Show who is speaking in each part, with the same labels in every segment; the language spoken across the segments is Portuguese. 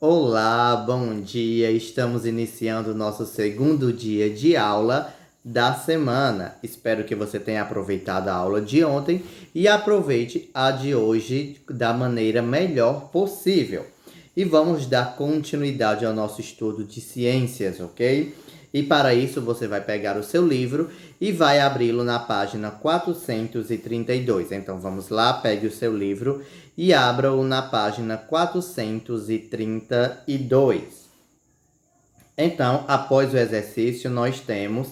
Speaker 1: Olá, bom dia. Estamos iniciando o nosso segundo dia de aula da semana. Espero que você tenha aproveitado a aula de ontem e aproveite a de hoje da maneira melhor possível. E vamos dar continuidade ao nosso estudo de ciências, ok? E para isso você vai pegar o seu livro e vai abri-lo na página 432. Então vamos lá, pegue o seu livro e abra-o na página 432. Então, após o exercício, nós temos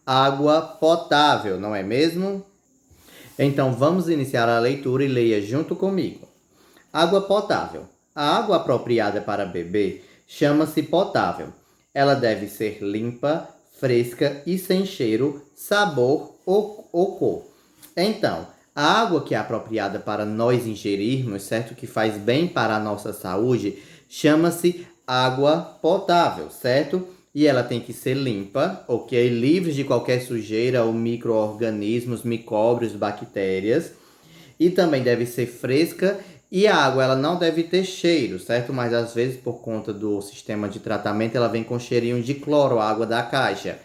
Speaker 1: água potável, não é mesmo? Então vamos iniciar a leitura e leia junto comigo. Água potável. A água apropriada para beber chama-se potável. Ela deve ser limpa, fresca e sem cheiro, sabor ou cor. Então, a água que é apropriada para nós ingerirmos, certo? Que faz bem para a nossa saúde, chama-se água potável, certo? E ela tem que ser limpa, ok? Livre de qualquer sujeira ou micro-organismos, micróbios, bactérias. E também deve ser fresca e a água ela não deve ter cheiro, certo? Mas às vezes por conta do sistema de tratamento ela vem com cheirinho de cloro, a água da caixa,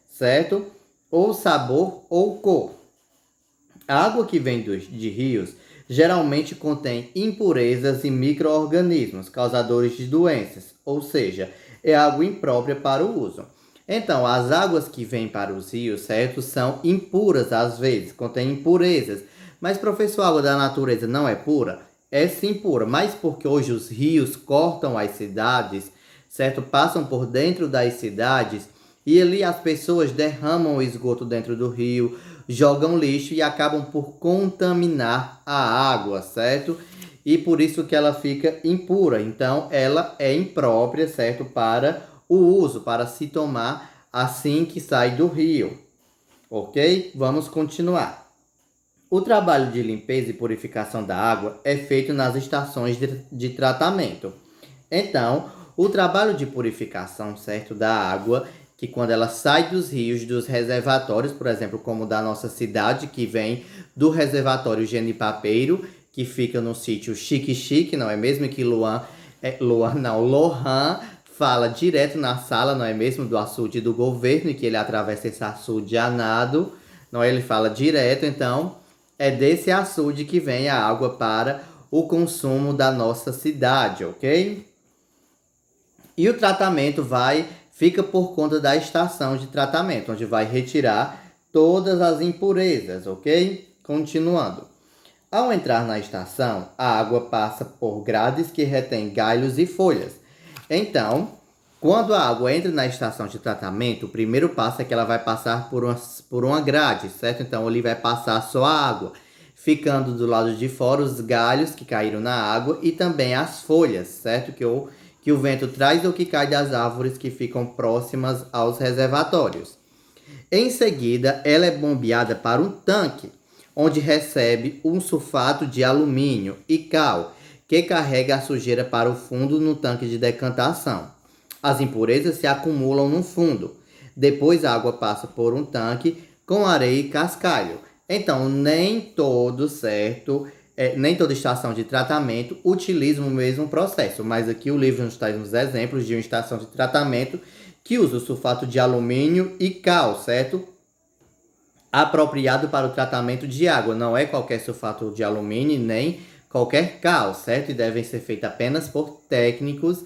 Speaker 1: certo? Ou sabor ou cor. A água que vem de rios geralmente contém impurezas e micro-organismos causadores de doenças, ou seja, é água imprópria para o uso. Então, as águas que vêm para os rios, certo, são impuras às vezes, contêm impurezas. Mas, professor, a água da natureza não é pura? É sim pura, mas porque hoje os rios cortam as cidades, certo? Passam por dentro das cidades e ali as pessoas derramam o esgoto dentro do rio, jogam lixo e acabam por contaminar a água, certo? E por isso que ela fica impura. Então, ela é imprópria, certo? Para o uso, para se tomar assim que sai do rio. Ok? Vamos continuar. O trabalho de limpeza e purificação da água é feito nas estações de tratamento. Então, o trabalho de purificação, certo, da água, que quando ela sai dos rios, dos reservatórios, por exemplo, como da nossa cidade, que vem do reservatório Genipapeiro, que fica no sítio Chique Chique, não é mesmo? Que Lohan fala direto na sala, não é mesmo? Do açude do governo, e que ele atravessa esse açude a nado, não é? Ele fala direto, então é desse açude que vem a água para o consumo da nossa cidade, ok? E o tratamento fica por conta da estação de tratamento, onde vai retirar todas as impurezas, ok? Continuando. Ao entrar na estação, a água passa por grades que retêm galhos e folhas. Então, quando a água entra na estação de tratamento, o primeiro passo é que ela vai passar por uma grade, certo? Então, ali vai passar só a água, ficando do lado de fora os galhos que caíram na água e também as folhas, certo? Que o vento traz ou que cai das árvores que ficam próximas aos reservatórios. Em seguida, ela é bombeada para um tanque, onde recebe um sulfato de alumínio e cal, que carrega a sujeira para o fundo no tanque de decantação. As impurezas se acumulam no fundo. Depois a água passa por um tanque com areia e cascalho. Então, nem toda estação de tratamento utiliza o mesmo processo, mas aqui o livro nos traz uns exemplos de uma estação de tratamento que usa o sulfato de alumínio e cal, certo? Apropriado para o tratamento de água. Não é qualquer sulfato de alumínio nem qualquer cal, certo? E devem ser feitos apenas por técnicos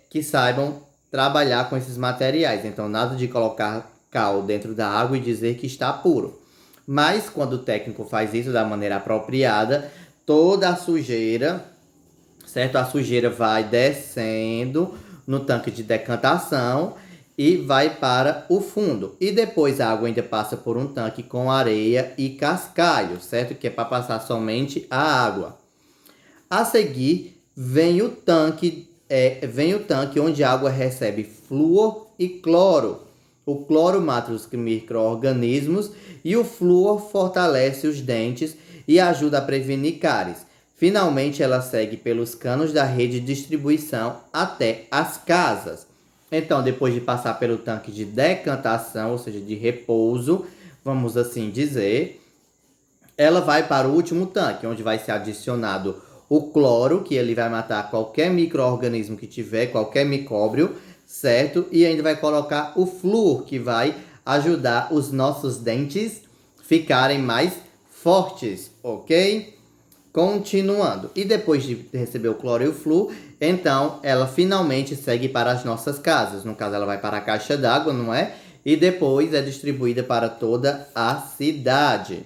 Speaker 1: que saibam trabalhar com esses materiais. Então, nada de colocar cal dentro da água e dizer que está puro. Mas, quando o técnico faz isso da maneira apropriada, toda a sujeira, certo? A sujeira vai descendo no tanque de decantação e vai para o fundo. E depois a água ainda passa por um tanque com areia e cascalho, certo? Que é para passar somente a água. A seguir, vem o tanque onde a água recebe flúor e cloro. O cloro mata os micro-organismos e o flúor fortalece os dentes e ajuda a prevenir cáries. Finalmente, ela segue pelos canos da rede de distribuição até as casas. Então, depois de passar pelo tanque de decantação, ou seja, de repouso, vamos assim dizer, ela vai para o último tanque, onde vai ser adicionado o cloro, que ele vai matar qualquer micro-organismo que tiver, qualquer micróbio, certo? E ainda vai colocar o flúor, que vai ajudar os nossos dentes ficarem mais fortes, ok? Continuando. E depois de receber o cloro e o flúor, então ela finalmente segue para as nossas casas. No caso, ela vai para a caixa d'água, não é? E depois é distribuída para toda a cidade.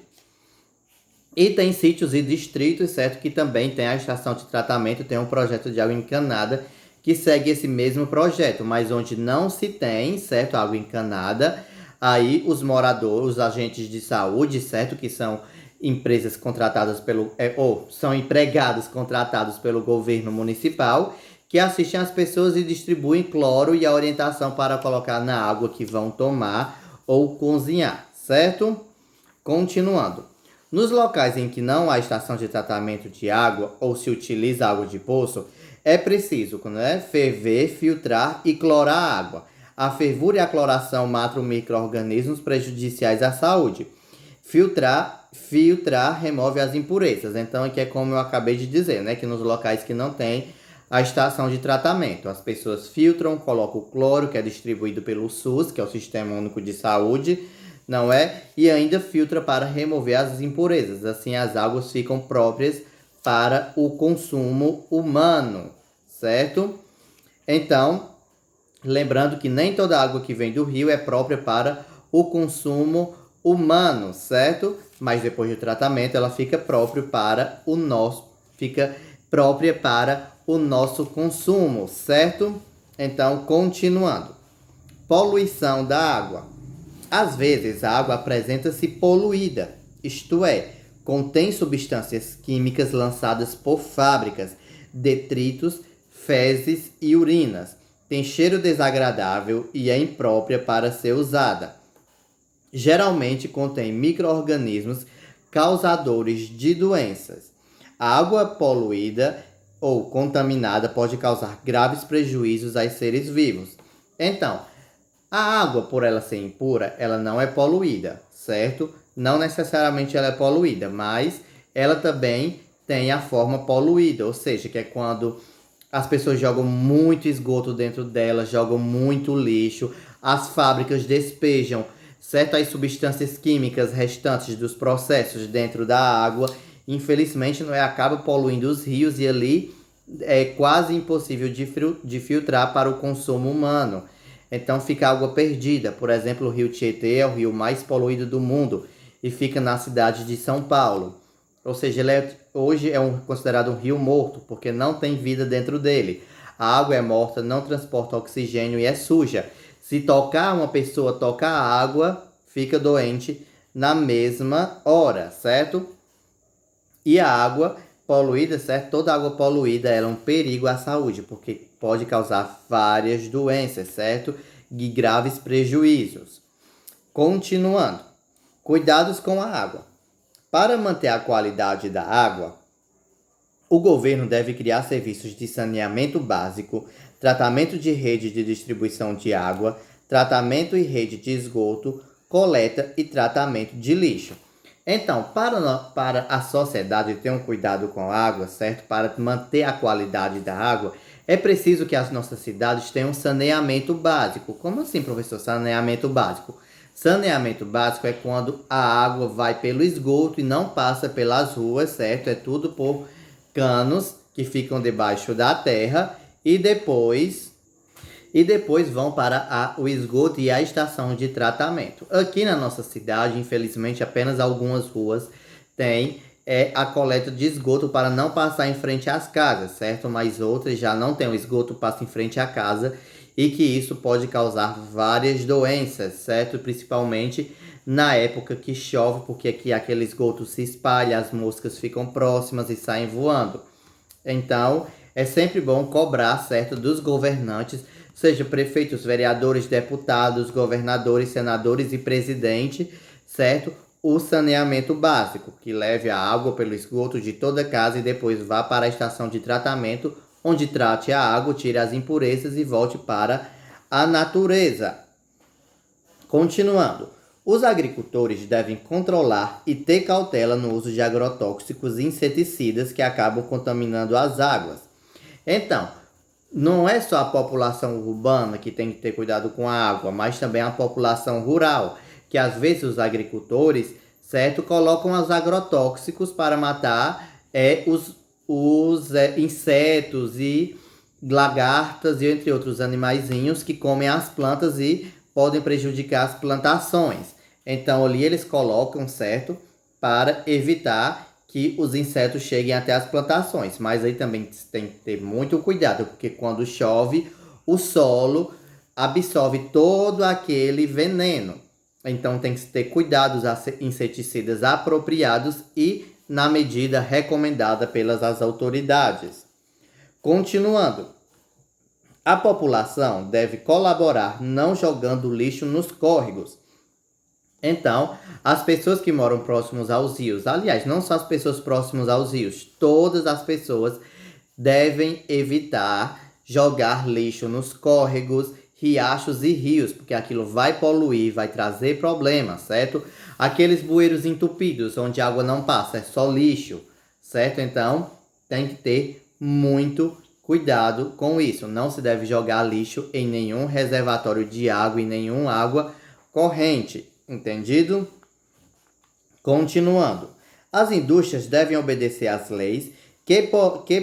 Speaker 1: E tem sítios e distritos, certo? Que também tem a estação de tratamento, tem um projeto de água encanada que segue esse mesmo projeto, mas onde não se tem, certo? Água encanada, aí os moradores, os agentes de saúde, certo? Que são empresas contratadas ou são empregados contratados pelo governo municipal, que assistem às pessoas e distribuem cloro e a orientação para colocar na água que vão tomar ou cozinhar, certo? Continuando. Nos locais em que não há estação de tratamento de água ou se utiliza água de poço, é preciso, né, ferver, filtrar e clorar a água. A fervura e a cloração matam micro-organismos prejudiciais à saúde. Filtrar remove as impurezas. Então, aqui é como eu acabei de dizer, né, que nos locais que não tem a estação de tratamento, as pessoas filtram, colocam o cloro, que é distribuído pelo SUS, que é o Sistema Único de Saúde, não é? E ainda filtra para remover as impurezas. Assim, as águas ficam próprias para o consumo humano, certo? Então, lembrando que nem toda água que vem do rio é própria para o consumo humano, certo? Mas depois do tratamento, ela fica própria para o nosso consumo, certo? Então, continuando. Poluição da água. Às vezes, a água apresenta-se poluída, isto é, contém substâncias químicas lançadas por fábricas, detritos, fezes e urinas. Tem cheiro desagradável e é imprópria para ser usada. Geralmente contém micro-organismos causadores de doenças. A água poluída ou contaminada pode causar graves prejuízos aos seres vivos. Então, a água, por ela ser impura, ela não é poluída, certo? Não necessariamente ela é poluída, mas ela também tem a forma poluída, ou seja, que é quando as pessoas jogam muito esgoto dentro dela, jogam muito lixo, as fábricas despejam certas substâncias químicas restantes dos processos dentro da água. Infelizmente, não é, acaba poluindo os rios e ali é quase impossível de filtrar para o consumo humano. Então fica água perdida. Por exemplo, o rio Tietê é o rio mais poluído do mundo e fica na cidade de São Paulo. Ou seja, ele hoje é considerado um rio morto, porque não tem vida dentro dele. A água é morta, não transporta oxigênio e é suja. Se tocar uma pessoa, toca a água, fica doente na mesma hora, certo? E a água poluída, certo? Toda água poluída ela é um perigo à saúde, porque pode causar várias doenças, certo? E graves prejuízos. Continuando. Cuidados com a água. Para manter a qualidade da água, o governo deve criar serviços de saneamento básico, tratamento de rede de distribuição de água, tratamento e rede de esgoto, coleta e tratamento de lixo. Então, para a sociedade ter um cuidado com a água, certo? Para manter a qualidade da água, é preciso que as nossas cidades tenham saneamento básico. Como assim, professor, saneamento básico? Saneamento básico é quando a água vai pelo esgoto e não passa pelas ruas, certo? É tudo por canos que ficam debaixo da terra e depois vão para o esgoto e a estação de tratamento. Aqui na nossa cidade, infelizmente, apenas algumas ruas têm a coleta de esgoto para não passar em frente às casas, certo? Mas outras já não têm o esgoto, passa em frente à casa e que isso pode causar várias doenças, certo? Principalmente na época que chove, porque aqui aquele esgoto se espalha, as moscas ficam próximas e saem voando. Então, é sempre bom cobrar, certo, dos governantes, seja prefeitos, vereadores, deputados, governadores, senadores e presidente, certo? O saneamento básico, que leve a água pelo esgoto de toda casa e depois vá para a estação de tratamento, onde trate a água, tire as impurezas e volte para a natureza. Continuando. Os agricultores devem controlar e ter cautela no uso de agrotóxicos e inseticidas que acabam contaminando as águas. Então, não é só a população urbana que tem que ter cuidado com a água, mas também a população rural, que às vezes os agricultores, certo, colocam os agrotóxicos para matar os insetos e lagartas e entre outros animaizinhos que comem as plantas e podem prejudicar as plantações. Então ali eles colocam, certo, para evitar que os insetos cheguem até as plantações. Mas aí também tem que ter muito cuidado, porque quando chove, o solo absorve todo aquele veneno. Então tem que ter cuidados, inseticidas apropriados e na medida recomendada pelas autoridades. Continuando, a população deve colaborar não jogando lixo nos córregos. Então, as pessoas que moram próximos aos rios, aliás, não só as pessoas próximas aos rios, todas as pessoas devem evitar jogar lixo nos córregos, riachos e rios, porque aquilo vai poluir, vai trazer problemas, certo? Aqueles bueiros entupidos, onde a água não passa, é só lixo, certo? Então, tem que ter muito cuidado com isso. Não se deve jogar lixo em nenhum reservatório de água e nenhuma água corrente. Entendido? Continuando. As indústrias devem obedecer às leis que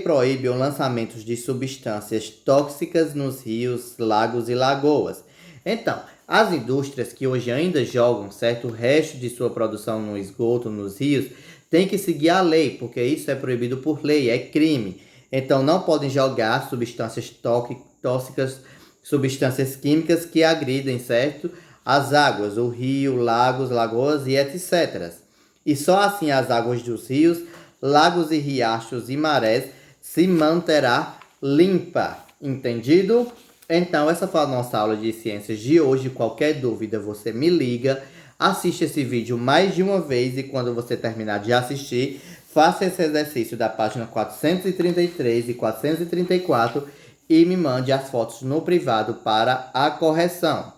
Speaker 1: proíbem o lançamento de substâncias tóxicas nos rios, lagos e lagoas. Então, as indústrias que hoje ainda jogam certo o resto de sua produção no esgoto, nos rios, têm que seguir a lei, porque isso é proibido por lei, é crime. Então, não podem jogar substâncias tóxicas, substâncias químicas que agridem, certo? As águas, o rio, lagos, lagoas e etc. E só assim as águas dos rios, lagos e riachos e marés se manterá limpa. Entendido? Então, essa foi a nossa aula de ciências de hoje. Qualquer dúvida, você me liga. Assiste esse vídeo mais de uma vez e quando você terminar de assistir, faça esse exercício da página 433 e 434 e me mande as fotos no privado para a correção.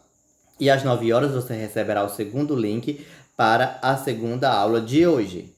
Speaker 1: E às 9 horas você receberá o segundo link para a segunda aula de hoje.